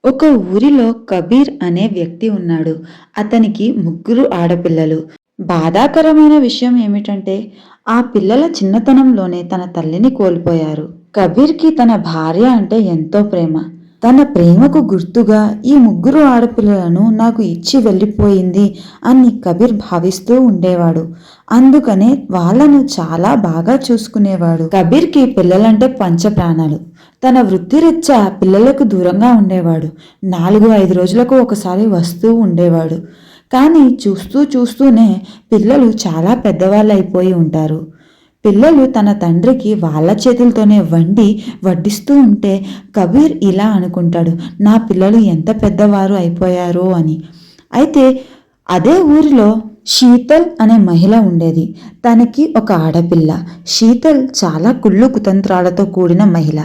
ఒక ఊరిలో కబీర్ అనే వ్యక్తి ఉన్నాడు. అతనికి ముగ్గురు ఆడపిల్లలు. బాధాకరమైన విషయం ఏమిటంటే ఆ పిల్లల చిన్నతనంలోనే తన తల్లిని కోల్పోయారు. కబీర్కి తన భార్య అంటే ఎంతో ప్రేమ. తన ప్రేమకు గుర్తుగా ఈ ముగ్గురు ఆడపిల్లలను నాకు ఇచ్చి వెళ్ళిపోయింది అని కబీర్ భావిస్తూ ఉండేవాడు. అందుకనే వాళ్ళను చాలా బాగా చూసుకునేవాడు. కబీర్కి పిల్లలంటే పంచప్రాణాలు. తన వృత్తిరీత్యా పిల్లలకు దూరంగా ఉండేవాడు. 4-5 రోజులకు ఒకసారి వస్తూ ఉండేవాడు. కానీ చూస్తూ చూస్తూనే పిల్లలు చాలా పెద్దవాళ్ళు అయిపోయి ఉంటారు. పిల్లలు తన తండ్రికి వాళ్ళ చేతులతోనే వడ్డిస్తూ ఉంటే కబీర్ ఇలా అనుకుంటాడు, నా పిల్లలు ఎంత పెద్దవారు అయిపోయారో అని. అయితే అదే ఊరిలో శీతల్ అనే మహిళ ఉండేది. తనకి ఒక ఆడపిల్ల. శీతల్ చాలా కుళ్ళు కుతంత్రాలతో కూడిన మహిళ.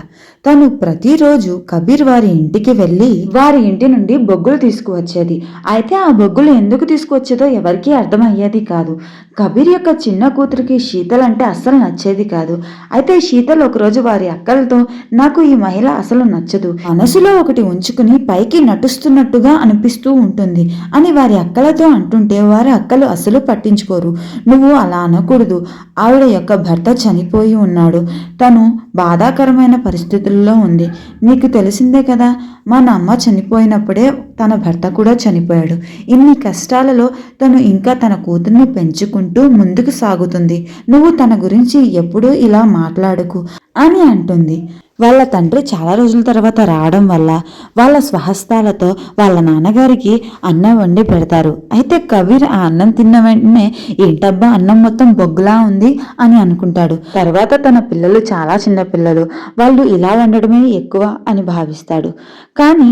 తను ప్రతిరోజు కబీర్ వారి ఇంటికి వెళ్ళి వారి ఇంటి నుండి బొగ్గులు తీసుకువచ్చేది. అయితే ఆ బొగ్గులు ఎందుకు తీసుకువచ్చేదో ఎవరికీ అర్థమయ్యేది కాదు. కబీర్ యొక్క చిన్న కూతురికి శీతల్ అంటే అస్సలు నచ్చేది కాదు. అయితే శీతల్ ఒకరోజు వారి అక్కలతో, నాకు ఈ మహిళ అసలు నచ్చదు, మనసులో ఒకటి ఉంచుకుని పైకి నటిస్తున్నట్టుగా అనిపిస్తూ ఉంటుంది అని వారి అక్కలతో అంటుంటే వారి అక్కలు అసలు పట్టించుకోరు. నువ్వు అలా అనకూడదు, ఆవిడ యొక్క భర్త చనిపోయి ఉన్నాడు, తను బాధాకరమైన పరిస్థితుల్లో ఉంది, నీకు తెలిసిందే కదా, మన అమ్మ చనిపోయినప్పుడే తన భర్త కూడా చనిపోయాడు, ఇన్ని కష్టాలలో తను ఇంకా తన కూతుర్ని పెంచుకుంటూ ముందుకు సాగుతుంది, నువ్వు తన గురించి ఎప్పుడూ ఇలా మాట్లాడకు అని అంటుంది. వాళ్ళ తండ్రి చాలా రోజుల తర్వాత రావడం వల్ల వాళ్ళ స్వహస్తాలతో వాళ్ళ నాన్నగారికి అన్నం వండి పెడతారు. అయితే కబీర్ ఆ అన్నం తిన్న వెంటనే ఏంటబ్బా అన్నం మొత్తం బొగ్గులా ఉంది అని అనుకుంటాడు. తర్వాత తన పిల్లలు చాలా చిన్న పిల్లలు, వాళ్ళు ఇలా వండడమే ఎక్కువ అని భావిస్తాడు. కానీ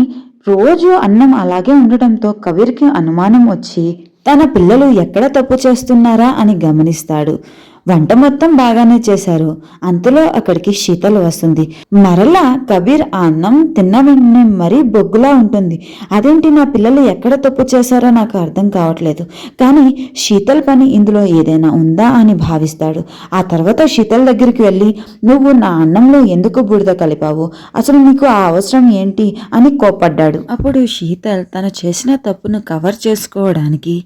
రోజు అన్నం అలాగే ఉండటంతో కబీర్కి అనుమానం వచ్చి తన పిల్లలు ఎక్కడ తప్పు చేస్తున్నారా అని గమనిస్తాడు. వంట మొత్తం బాగానే చేశారు. అంతలో అక్కడికి శీతల్ వస్తుంది. మరలా కబీర్ ఆ అన్నం తిన్న వెంటనే మరీ బొగ్గులా ఉంటుంది. అదేంటి, నా పిల్లలు ఎక్కడ తప్పు చేశారో నాకు అర్థం కావట్లేదు. కానీ శీతల్ పని ఇందులో ఏదైనా ఉందా అని భావిస్తాడు. ఆ తర్వాత శీతల్ దగ్గరికి వెళ్ళి, నువ్వు నా అన్నంలో ఎందుకు బూడిద కలిపావు, అసలు నీకు ఆ అవసరం ఏంటి అని కోప్పడ్డాడు. అప్పుడు శీతల్ తను చేసిన తప్పును కవర్ చేసుకోవడానికి,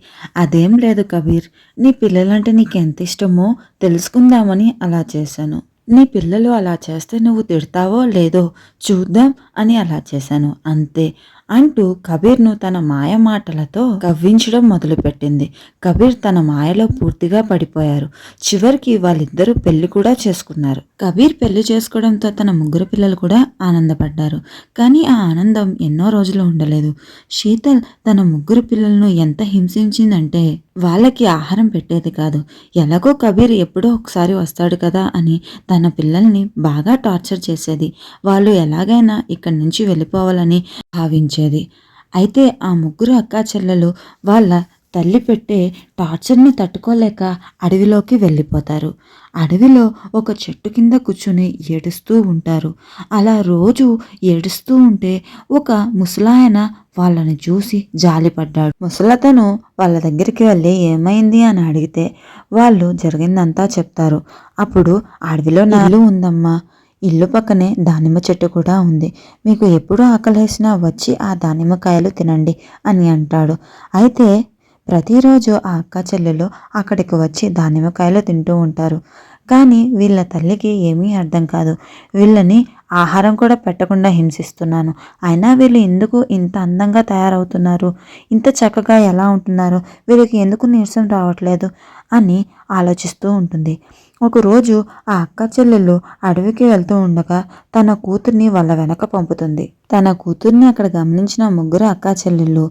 అదేం లేదు కబీర్, నీ పిల్లలంటే నీకెంత ఇష్టమో తెలుసుకుందామని అలా చేశాను. నీ పిల్లలు అలా చేస్తే నువ్వు తిడతావో లేదో చూద్దాం అని అలా చేశాను అంతే అంటూ కబీర్ను తన మాయ మాటలతో కవ్వించడం మొదలుపెట్టింది. కబీర్ తన మాయలో పూర్తిగా పడిపోయారు. చివరికి వాళ్ళిద్దరూ పెళ్లి కూడా చేసుకున్నారు. కబీర్ పెళ్లి చేసుకోవడంతో తన ముగ్గురు పిల్లలు కూడా ఆనందపడ్డారు. కానీ ఆ ఆనందం ఎన్నో రోజులు ఉండలేదు. శీతల్ తన ముగ్గురు పిల్లలను ఎంత హింసించిందంటే వాళ్ళకి ఆహారం పెట్టేది కాదు. ఎలాగో కబీర్ ఎప్పుడో ఒకసారి వస్తాడు కదా అని తన పిల్లల్ని బాగా టార్చర్ చేసేది. వాళ్ళు ఎలాగైనా ఇక్కడి నుంచి వెళ్ళిపోవాలని భావించేది. అయితే ఆ ముగ్గురు అక్కా చెల్లెలు వాళ్ళ తల్లి పెట్టే టార్చర్ని తట్టుకోలేక అడవిలోకి వెళ్ళిపోతారు. అడవిలో ఒక చెట్టు కింద కూర్చుని ఏడుస్తూ ఉంటారు. అలా రోజు ఏడుస్తూ ఉంటే ఒక ముసలాయన వాళ్ళని చూసి జాలిపడ్డాడు. ముసలతను వాళ్ళ దగ్గరికి వెళ్ళి ఏమైంది అని అడిగితే వాళ్ళు జరిగిందంతా చెప్తారు. అప్పుడు అడవిలో ఇల్లు ఉందమ్మా, ఇల్లు పక్కనే దానిమ్మ చెట్టు కూడా ఉంది, మీకు ఎప్పుడు ఆకలేసినా వచ్చి ఆ దానిమ్మకాయలు తినండి అని అంటాడు. అయితే ప్రతిరోజు ఆ అక్క చెల్లెలు అక్కడికి వచ్చి దానిమ్మకాయలు తింటూ ఉంటారు. కానీ వీళ్ళ తల్లికి ఏమీ అర్థం కాదు. వీళ్ళని ఆహారం కూడా పెట్టకుండా హింసిస్తున్నాను, అయినా వీళ్ళు ఎందుకు ఇంత అందంగా తయారవుతున్నారు, ఇంత చక్కగా ఎలా ఉంటున్నారు, వీళ్ళకి ఎందుకు నీరసం రావట్లేదు అని ఆలోచిస్తూ ఉంటుంది. ఒకరోజు ఆ అక్క చెల్లెళ్ళు అడవికి వెళ్తూ ఉండగా తన కూతుర్ని వాళ్ళ వెనక పంపుతుంది. తన కూతుర్ని అక్కడ గమనించిన ముగ్గురు అక్క చెల్లెళ్ళు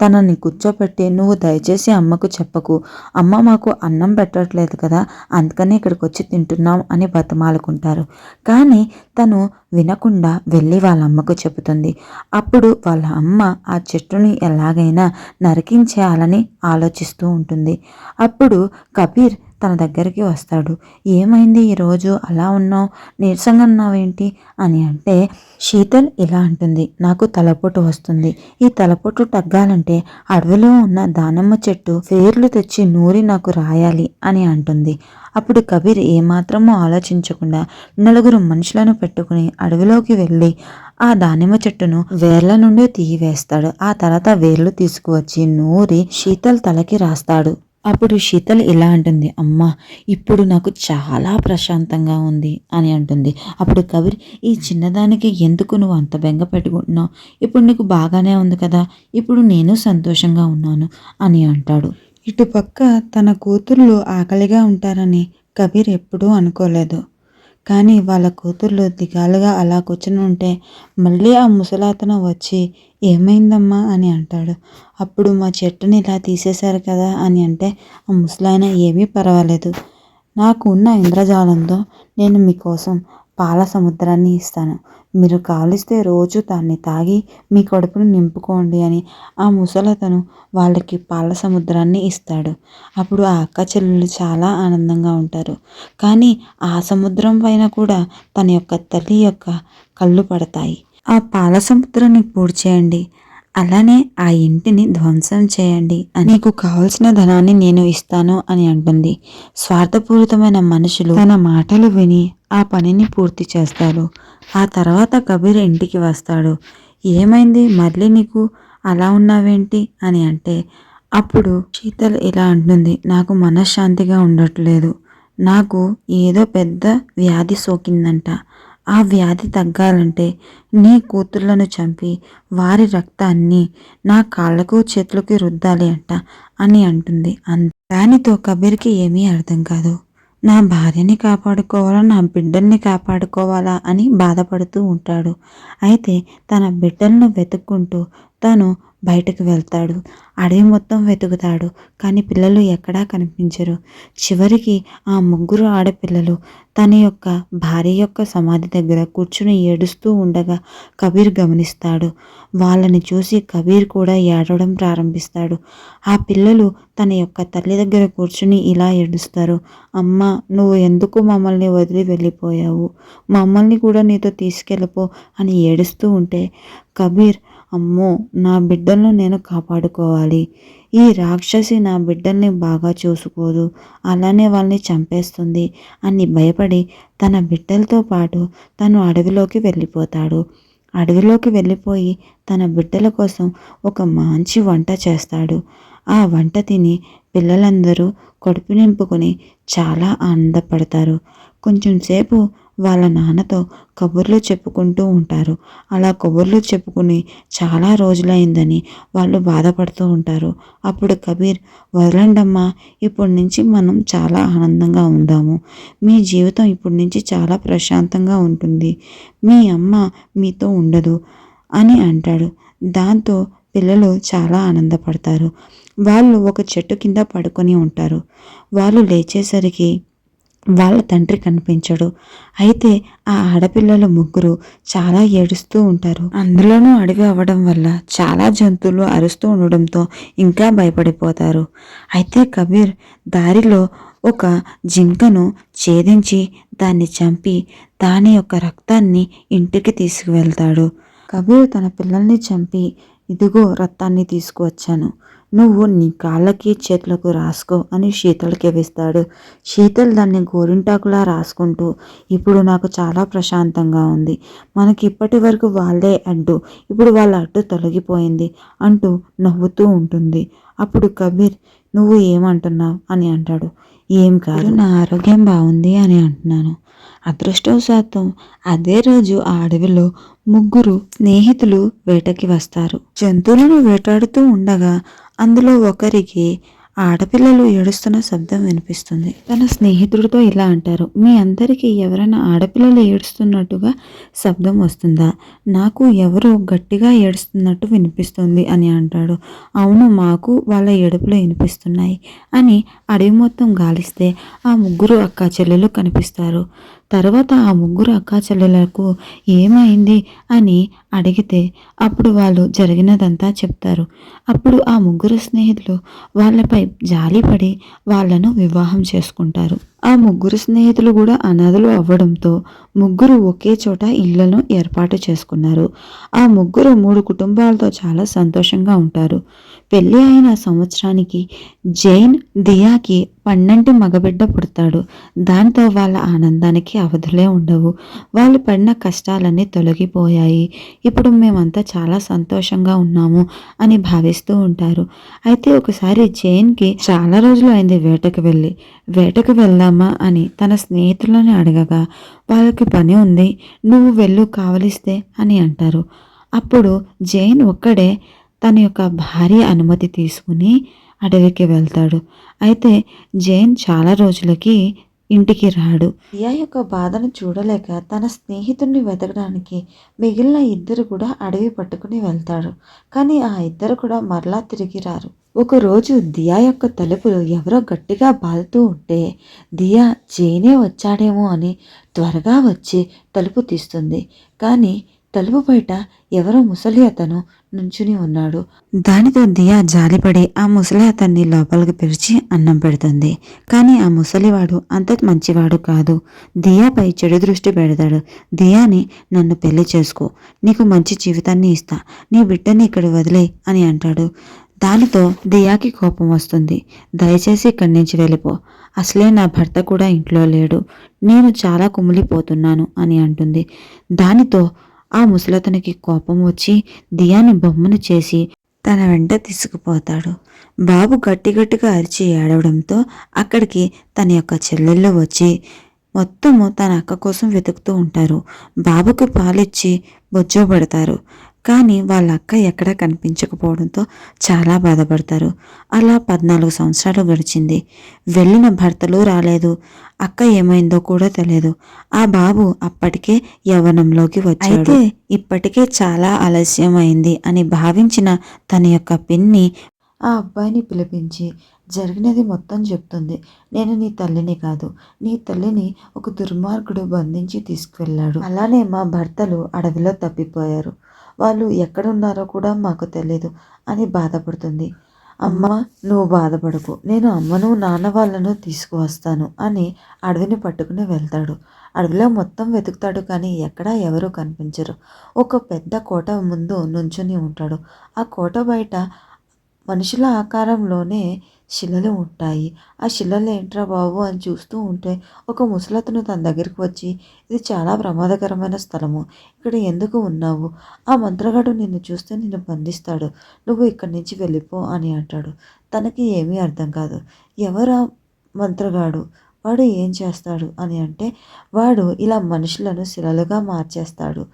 తనని కూర్చోపెట్టి, నువ్వు దయచేసి అమ్మకు చెప్పకు, అమ్మ మాకు అన్నం పెట్టట్లేదు కదా, అందుకని ఇక్కడికి వచ్చి తింటున్నాం అని బతమాలుకుంటారు. కానీ తను వినకుండా వెళ్ళి వాళ్ళ అమ్మకు చెబుతుంది. అప్పుడు వాళ్ళ అమ్మ ఆ చెట్టుని ఎలాగైనా నరికించేయాలని ఆలోచిస్తూ ఉంటుంది. అప్పుడు కబీర్ తన దగ్గరికి వస్తాడు. ఏమైంది ఈరోజు అలా ఉన్నావు, నీరసంగా ఉన్నావేంటి అని అంటే శీతల్ ఇలా అంటుంది, నాకు తలపోటు వస్తుంది. ఈ తలపోటు తగ్గాలంటే అడవిలో ఉన్న దానిమ్మ చెట్టు వేర్లు తెచ్చి నూరి నాకు రాయాలి అని అంటుంది. అప్పుడు కబీర్ ఏమాత్రమూ ఆలోచించకుండా నలుగురు మనుషులను పెట్టుకుని అడవిలోకి వెళ్ళి ఆ దానిమ్మ చెట్టును వేర్ల నుండి తీసివేస్తాడు. ఆ తర్వాత వేర్లు తీసుకువచ్చి నూరి శీతల్ తలకి రాస్తాడు. అప్పుడు శీతల్ ఇలా అంటుంది, అమ్మా ఇప్పుడు నాకు చాలా ప్రశాంతంగా ఉంది అని అంటుంది. అప్పుడు కబీర్, ఈ చిన్నదానికి ఎందుకు నువ్వు అంత బెంగ పెట్టుకుంటున్నావు? ఇప్పుడు నీకు బాగానే ఉంది కదా, ఇప్పుడు నేను సంతోషంగా ఉన్నాను అని అంటాడు. ఇటుపక్క తన కూతుర్లు ఆకలిగా ఉంటారని కబీర్ ఎప్పుడూ అనుకోలేదు. కానీ వాళ్ళ కూతుర్లు దిగాలుగా అలా కూర్చుని ఉంటే మళ్ళీ ఆ ముసలాతను వచ్చి ఏమైందమ్మా అని అంటాడు. అప్పుడు మా చెట్టుని ఇలా తీసేశారు కదా అని అంటే ఆ ముసలాయన ఏమీ పర్వాలేదు, నాకు ఉన్న ఇంద్రజాలంతో నేను మీకోసం పాల సముద్రాన్ని ఇస్తాను, మీరు కావలిస్తే రోజు దాన్ని తాగి మీ కడుపును నింపుకోండి అని ఆ ముసలతను వాళ్ళకి పాల సముద్రాన్ని ఇస్తాడు. అప్పుడు ఆ అక్క చెల్లెలు చాలా ఆనందంగా ఉంటారు. కానీ ఆ సముద్రం పైన కూడా తన యొక్క తల్లి యొక్క కళ్ళు పడతాయి. ఆ పాల సముద్రాన్ని పూడ్చేయండి, అలానే ఆ ఇంటిని ధ్వంసం చేయండి, నీకు కావలసిన ధనాన్ని నేను ఇస్తాను అని అంటుంది. స్వార్థపూరితమైన మనుషులు తన మాటలు విని ఆ పనిని పూర్తి చేస్తారు. ఆ తర్వాత కబీర్ ఇంటికి వస్తాడు. ఏమైంది మళ్ళీ నీకు అలా ఉన్నావేంటి అని అంటే అప్పుడు శీతల్ ఇలా అంటుంది, నాకు మనశ్శాంతిగా ఉండట్లేదు, నాకు ఏదో పెద్ద వ్యాధి సోకిందంట, ఆ వ్యాధి తగ్గాలంటే నీ కూతుర్లను చంపి వారి రక్తాన్ని నా కాళ్ళకు చేతులకి రుద్దాలి అంట అని అంటుంది. దానితో కబీర్కి ఏమీ అర్థం కాదు. నా భార్యని కాపాడుకోవాలా, నా బిడ్డల్ని కాపాడుకోవాలా అని బాధపడుతూ ఉంటాడు. అయితే తన బిడ్డలను వెతుక్కుంటూ తను బయటకు వెళ్తాడు. అడవి మొత్తం వెతుకుతాడు, కానీ పిల్లలు ఎక్కడా కనిపించరు. చివరికి ఆ ముగ్గురు ఆడపిల్లలు తన యొక్క భార్య యొక్క సమాధి దగ్గర కూర్చుని ఏడుస్తూ ఉండగా కబీర్ గమనిస్తాడు. వాళ్ళని చూసి కబీర్ కూడా ఏడవడం ప్రారంభిస్తాడు. ఆ పిల్లలు తన యొక్క తల్లి దగ్గర కూర్చుని ఇలా ఏడుస్తారు, అమ్మ నువ్వు ఎందుకు మమ్మల్ని వదిలి వెళ్ళిపోయావు, మమ్మల్ని కూడా నీతో తీసుకెళ్ళిపో అని ఏడుస్తూ ఉంటే కబీర్, అమ్మో నా బిడ్డలను నేను కాపాడుకోవాలి, ఈ రాక్షసి నా బిడ్డల్ని బాగా చూసుకోదు, అలానే వాళ్ళని చంపేస్తుంది అని భయపడి తన బిడ్డలతో పాటు తను అడవిలోకి వెళ్ళిపోతాడు. అడవిలోకి వెళ్ళిపోయి తన బిడ్డల కోసం ఒక మంచి వంట చేస్తాడు. ఆ వంట తిని పిల్లలందరూ కడుపు నింపుకొని చాలా ఆనందపడతారు. కొంచెం సేపు వాళ్ళ నాన్నతో కబుర్లు చెప్పుకుంటూ ఉంటారు. అలా కబుర్లు చెప్పుకుని చాలా రోజులైందని వాళ్ళు బాధపడుతూ ఉంటారు. అప్పుడు కబీర్, వదలండమ్మా, ఇప్పటి నుంచి మనం చాలా ఆనందంగా ఉందాము, మీ జీవితం ఇప్పటి నుంచి చాలా ప్రశాంతంగా ఉంటుంది, మీ అమ్మ మీతో ఉండదు అని అంటాడు. దాంతో పిల్లలు చాలా ఆనందపడతారు. వాళ్ళు ఒక చెట్టు కింద పడుకొని ఉంటారు. వాళ్ళు లేచేసరికి వాళ్ళ తండ్రి కనిపించడు. అయితే ఆ ఆడపిల్లలు ముగ్గురు చాలా ఏడుస్తూ ఉంటారు. అందులోనూ అడవి అవ్వడం వల్ల చాలా జంతువులు అరుస్తూ ఉండడంతో ఇంకా భయపడిపోతారు. అయితే కబీర్ దారిలో ఒక జింకను ఛేదించి దాన్ని చంపి దాని యొక్క రక్తాన్ని ఇంటికి తీసుకువెళ్తాడు. కబీర్ తన పిల్లల్ని చంపి, ఇదిగో రక్తాన్ని తీసుకువచ్చాను, నువ్వు నీ కాళ్ళకి చేతులకు రాసుకో అని శీతల్కి ఇస్తాడు. శీతల్ దాన్ని గోరింటాకులా రాసుకుంటూ, ఇప్పుడు నాకు చాలా ప్రశాంతంగా ఉంది, మనకి ఇప్పటి వరకు వాళ్ళే అడ్డు, ఇప్పుడు వాళ్ళ అడ్డు తొలగిపోయింది అంటూ నవ్వుతూ ఉంటుంది. అప్పుడు కబీర్, నువ్వు ఏమంటున్నావు అని అంటాడు. ఏం కాదు, నా ఆరోగ్యం బాగుంది అని అంటున్నాను. అదృష్టవశాత్తు అదే రోజు ఆ అడవిలో ముగ్గురు స్నేహితులు వేటకి వస్తారు. జంతువులను వేటాడుతూ ఉండగా అందులో ఒకరికి ఆడపిల్లలు ఏడుస్తున్న శబ్దం వినిపిస్తుంది. తన స్నేహితుడితో ఇలా అంటారు, మీ అందరికీ ఎవరైనా ఆడపిల్లలు ఏడుస్తున్నట్టుగా శబ్దం వస్తుందా? నాకు ఎవరో గట్టిగా ఏడుస్తున్నట్టు వినిపిస్తుంది అని అంటాడు. అవును, మాకు వాళ్ళ ఏడుపులు వినిపిస్తున్నాయి అని అడవి మొత్తం గాలిస్తే ఆ ముగ్గురు అక్క చెల్లెలు కనిపిస్తారు. తర్వాత ఆ ముగ్గురు అక్కాచెల్లెలకు ఏమైంది అని అడిగితే అప్పుడు వాళ్ళు జరిగినదంతా చెప్తారు. అప్పుడు ఆ ముగ్గురు స్నేహితులు వాళ్ళపై జాలిపడి వాళ్ళను వివాహం చేసుకుంటారు. ఆ ముగ్గురు స్నేహితులు కూడా అనాథలు అవ్వడంతో ముగ్గురు ఒకే చోట ఇళ్లను ఏర్పాటు చేసుకున్నారు. ఆ ముగ్గురు 3 కుటుంబాలతో చాలా సంతోషంగా ఉంటారు. పెళ్లి అయిన సంవత్సరానికి జైన్, దియాకి పన్నంటి మగబిడ్డ పుడతాడు. దాంతో వాళ్ళ ఆనందానికి అవధులే ఉండవు. వాళ్ళు పడిన కష్టాలన్నీ తొలగిపోయాయి. ఇప్పుడు మేమంతా చాలా సంతోషంగా ఉన్నాము అని భావిస్తూ ఉంటారు. అయితే ఒకసారి జైన్కి చాలా రోజులు అయింది వేటకు వెళ్దామా అని తన స్నేహితులని అడగగా వాళ్ళకి పని ఉంది, నువ్వు వెళ్ళు కావలిస్తే అని అంటారు. అప్పుడు జైన్ ఒక్కడే తన యొక్క భార్య అనుమతి తీసుకుని అడవికి వెళ్తాడు. అయితే జైన్ చాలా రోజులకి ఇంటికి రాడు. రియా యొక్క బాధను చూడలేక తన స్నేహితుడిని వెతకడానికి మిగిలిన ఇద్దరు కూడా అడవి పట్టుకుని వెళ్తాడు. కానీ ఆ ఇద్దరు కూడా మరలా తిరిగి రారు. ఒకరోజు దియా యొక్క తలుపులు ఎవరో గట్టిగా బాదుతూ ఉంటే దియా జైనే వచ్చాడేమో అని త్వరగా వచ్చి తలుపు తీస్తుంది. కానీ తలుపు బయట ఎవరో ముసలి అతను నుంచుని ఉన్నాడు. దానితో దియా జాలిపడి ఆ ముసలి అతన్ని లోపలికి పిలిచి అన్నం పెడుతుంది. కానీ ఆ ముసలివాడు అంత మంచివాడు కాదు. దియాపై చెడు దృష్టి పెడతాడు. దియాని నన్ను పెళ్లి చేసుకో, నీకు మంచి జీవితాన్ని ఇస్తా, నీ బిడ్డని ఇక్కడ వదిలే అని అంటాడు. దానితో దియాకి కోపం వస్తుంది. దయచేసి ఇక్కడి నుంచి వెళ్ళిపో, అసలే నా భర్త కూడా ఇంట్లో లేడు, నేను చాలా కుమిలిపోతున్నాను అని అంటుంది. దానితో ఆ ముసలతనికి కోపం వచ్చి దియాని బొమ్మను చేసి తన వెంట తీసుకుపోతాడు. బాబు గట్టిగా అరిచి ఏడవడంతో అక్కడికి తన యొక్క చెల్లెళ్ళు వచ్చి మొత్తము తన అక్క కోసం వెతుకుతూ ఉంటారు. బాబుకు పాలిచ్చి బొజ్జోబెడతారు. కానీ వాళ్ళ అక్క ఎక్కడా కనిపించకపోవడంతో చాలా బాధపడతారు. అలా 14 సంవత్సరాలు గడిచింది. వెళ్ళిన భర్తలు రాలేదు. అక్క ఏమైందో కూడా తెలియదు. ఆ బాబు అప్పటికే యవ్వనంలోకి వచ్చాడు. అయితే ఇప్పటికే చాలా ఆలస్యం అయింది అని భావించిన తన యొక్క పిన్ని ఆ అబ్బాయిని పిలిపించి జరిగినది మొత్తం చెప్తుంది. నేను నీ తల్లిని కాదు, నీ తల్లిని ఒక దుర్మార్గుడు బంధించి తీసుకువెళ్ళాడు. అలానే మా భర్తలు అడవిలో తప్పిపోయారు. వాళ్ళు ఎక్కడున్నారో కూడా మాకు తెలియదు అని బాధపడుతుంది. అమ్మ, నువ్వు బాధపడకు, నేను అమ్మను నాన్న వాళ్ళను తీసుకువస్తాను అని అడవిని పట్టుకుని వెళ్తాడు. అడవిలో మొత్తం వెతుకుతాడు కానీ ఎక్కడా ఎవరూ కనిపించరు. ఒక పెద్ద కోట ముందు నుంచుని ఉంటాడు. ఆ కోట బయట మనుషుల ఆకారంలోనే శిలలు ఉంటాయి. ఆ శిలలు ఏంట్రా బాబు అని చూస్తూ ఉంటే ఒక ముసలతను తన దగ్గరికి వచ్చి, ఇది చాలా ప్రమాదకరమైన స్థలము, ఇక్కడ ఎందుకు ఉన్నావు, ఆ మంత్రగాడు నిన్ను చూస్తే నిన్ను బంధిస్తాడు, నువ్వు ఇక్కడి నుంచి వెళ్ళిపో అని అంటాడు. తనకి ఏమీ అర్థం కాదు. ఎవరా మంత్రగాడు, వాడు ఏం చేస్తాడు అని అంటే వాడు ఇలా మనుషులను శిలలుగా మార్చేస్తాడు,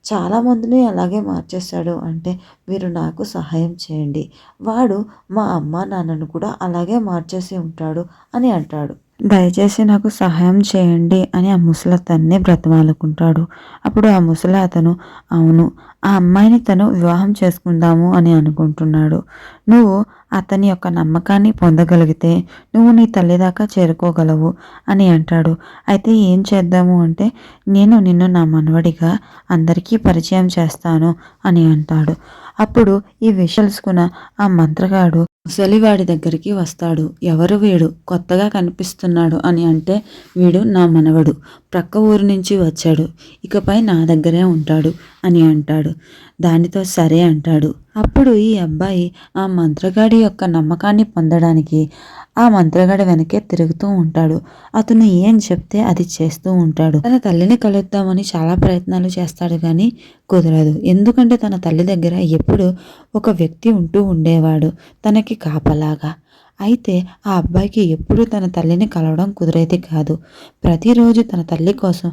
చాలామందిని అలాగే మార్చేస్తాడు. అంటే మీరు నాకు సహాయం చేయండి, వాడు మా అమ్మ నాన్నను కూడా అలాగే మార్చేసి ఉంటాడు అని అంటాడు. దయచేసి నాకు సహాయం చేయండి అని ఆ ముసలతన్ని బ్రతిమాలుకుంటాడు. అప్పుడు ఆ ముసలి అతను అవును, ఆ అమ్మాయిని తను వివాహం చేసుకుందాము అని అనుకుంటున్నాడు. నువ్వు అతని యొక్క నమ్మకాన్ని పొందగలిగితే నువ్వు నీ తల్లి దాకా చేరుకోగలవు అని అంటాడు. అయితే ఏం చేద్దాము అంటే నేను నిన్ను నా మనవడిగా అందరికీ పరిచయం చేస్తాను అని అంటాడు. అప్పుడు ఈ విషయం తెలుసుకున్న ఆ మంత్రగాడు ముసలివాడి దగ్గరికి వస్తాడు. ఎవరు వీడు, కొత్తగా కనిపిస్తున్నాడు అని అంటే వీడు నా మనవడు, ప్రక్క ఊరు నుంచి వచ్చాడు, ఇకపై నా దగ్గరే ఉంటాడు అని అంటాడు. దానితో సరే అంటాడు. అప్పుడు ఈ అబ్బాయి ఆ మంత్రగాడి యొక్క నమ్మకాన్ని పొందడానికి ఆ మంత్రగాడి వెనకే తిరుగుతూ ఉంటాడు. అతను ఏం చెప్తే అది చేస్తూ ఉంటాడు. తన తల్లిని కలుద్దామని చాలా ప్రయత్నాలు చేస్తాడు కానీ కుదరదు. ఎందుకంటే తన తల్లి దగ్గర ఎప్పుడు ఒక వ్యక్తి ఉంటూ ఉండేవాడు తనకి కాపలాగా. అయితే ఆ అబ్బాయికి ఎప్పుడూ తన తల్లిని కలవడం కుదిరేది కాదు. ప్రతిరోజు తన తల్లి కోసం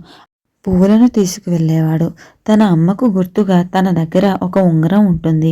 పువ్వులను తీసుకువెళ్ళేవాడు. తన అమ్మకు గుర్తుగా తన దగ్గర ఒక ఉంగరం ఉంటుంది.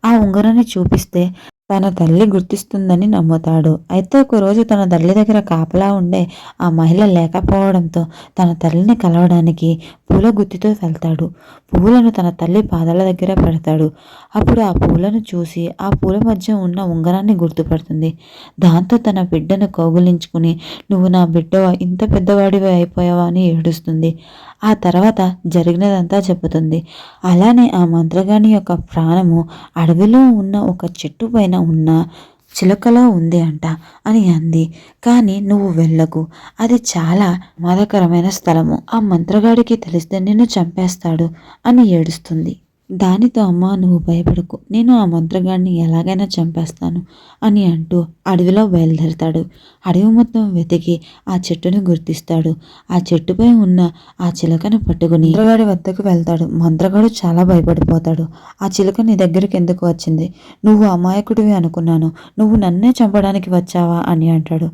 ఆ ఉంగరాన్ని చూపిస్తే తన తల్లి గుర్తిస్తుందని నమ్ముతాడు. అయితే ఒకరోజు తన తల్లి దగ్గర కాపలా ఉండే ఆ మహిళ లేకపోవడంతో తన తల్లిని కలవడానికి పూల గుత్తితో వెళ్తాడు. పువ్వులను తన తల్లి పాదాల దగ్గర పెడతాడు. అప్పుడు ఆ పూలను చూసి ఆ పూల మధ్య ఉన్న ఉంగరాన్ని గుర్తుపడుతుంది. దాంతో తన బిడ్డను కౌగిలించుకుని, "నువ్వు నా బిడ్డవా, ఇంత పెద్దవాడివి అయిపోయావా" అని ఏడుస్తుంది. ఆ తర్వాత జరిగినదంతా చెబుతుంది. అలానే ఆ మంత్రగాని యొక్క ప్రాణము అడవిలో ఉన్న ఒక చెట్టు పైన ఉన్న చిలుకలా ఉంది అంట అని అంది. కానీ నువ్వు వెళ్ళకు, అది చాలా ప్రమాదకరమైన స్థలము, ఆ మంత్రగాడికి తెలిస్తే నిన్ను చంపేస్తాడు అని ఏడుస్తుంది. దానితో అమ్మ నువ్వు భయపడకు, నేను ఆ మంత్రగాడిని ఎలాగైనా చంపేస్తాను అని అంటూ అడవిలో బయలుదేరతాడు. అడవి మొత్తం వెతికి ఆ చెట్టును గుర్తిస్తాడు. ఆ చెట్టుపై ఉన్న ఆ చిలకను పట్టుకుని మంత్రగాడి వద్దకు వెళ్తాడు. మంత్రగాడు చాలా భయపడిపోతాడు. ఆ చిలుక నీ దగ్గరికి ఎందుకు వచ్చింది? నువ్వు అమాయకుడివి అనుకున్నాను, నువ్వు నన్నే చంపడానికి వచ్చావా అని అంటాడు.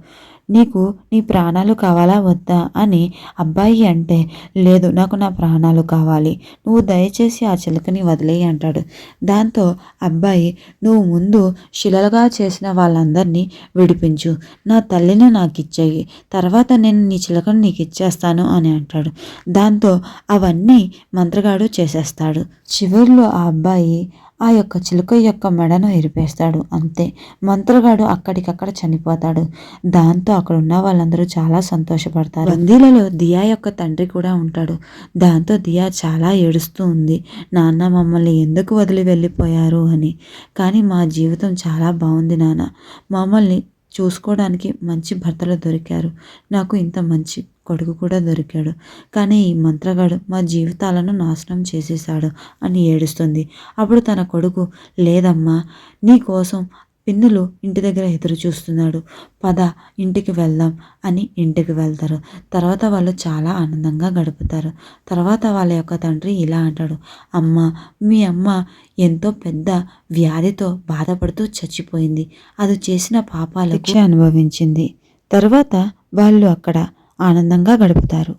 నీకు నీ ప్రాణాలు కావాలా వద్దా అని అబ్బాయి అంటే, లేదు నాకు నా ప్రాణాలు కావాలి, నువ్వు దయచేసి ఆ చిలుకని వదిలేయి అంటాడు. దాంతో అబ్బాయి, నువ్వు ముందు శిలలుగా చేసిన వాళ్ళందరినీ విడిపించు, నా తల్లిని నాకు ఇచ్చేయి, తర్వాత నేను నీ చిలుకను నీకు ఇచ్చేస్తాను అని అంటాడు. దాంతో అవన్నీ మంత్రగాడు చేసేస్తాడు. చివరిలో ఆ అబ్బాయి ఆ యొక్క చిలుక యొక్క మెడను ఇరిపేస్తాడు. అంతే, మంత్రగాడు అక్కడికక్కడ చనిపోతాడు. దాంతో అక్కడ ఉన్న వాళ్ళందరూ చాలా సంతోషపడతారు. బందీలలో దియా యొక్క తండ్రి కూడా ఉంటాడు. దాంతో దియా చాలా ఏడుస్తూ ఉంది. నాన్న మమ్మల్ని ఎందుకు వదిలి వెళ్ళిపోయారు అని. కానీ మా జీవితం చాలా బాగుంది నాన్న, మమ్మల్ని చూసుకోవడానికి మంచి భర్తలు దొరికారు, నాకు ఇంత మంచి కొడుకు కూడా దొరికాడు. కానీ ఈ మంత్రగాడు మా జీవితాలను నాశనం చేసేశాడు అని ఏడుస్తుంది. అప్పుడు తన కొడుకు, లేదమ్మా, నీ కోసం పిన్నులు ఇంటి దగ్గర ఎదురు చూస్తున్నాడు, పద ఇంటికి వెళ్దాం అని ఇంటికి వెళ్తారు. తర్వాత వాళ్ళు చాలా ఆనందంగా గడుపుతారు. తర్వాత వాళ్ళ యొక్క తండ్రి ఇలా అంటాడు, అమ్మ, మీ అమ్మ ఎంతో పెద్ద వ్యాధితో బాధపడుతూ చచ్చిపోయింది, అది చేసిన పాపాలకు శిక్ష అనుభవించింది. తర్వాత వాళ్ళు అక్కడ ఆనందంగా గడుపుతారు.